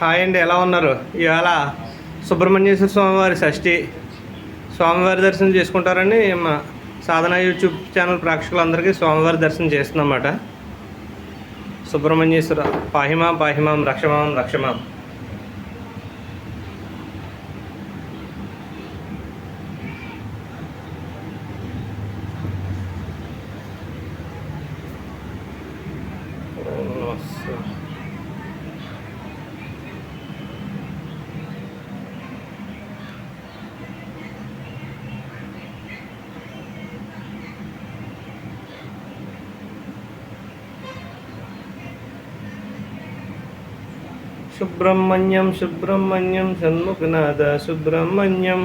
Hi అండి, ఎలా ఉన్నారు? ఇవాళ సుబ్రహ్మణ్యేశ్వర స్వామివారి షష్ఠి. స్వామివారి దర్శనం చేసుకుంటారని మా సాధన యూట్యూబ్ ఛానల్ ప్రేక్షకులందరికీ స్వామివారి దర్శనం చేస్తుందన్నమాట. సుబ్రహ్మణ్యేశ్వర పాహిమాం పాహిమాం రక్షమాం రక్షమాం. సుబ్రహ్మణ్యం సుబ్రహ్మణ్యం షణ్ముఖనాథ సుబ్రహ్మణ్యం.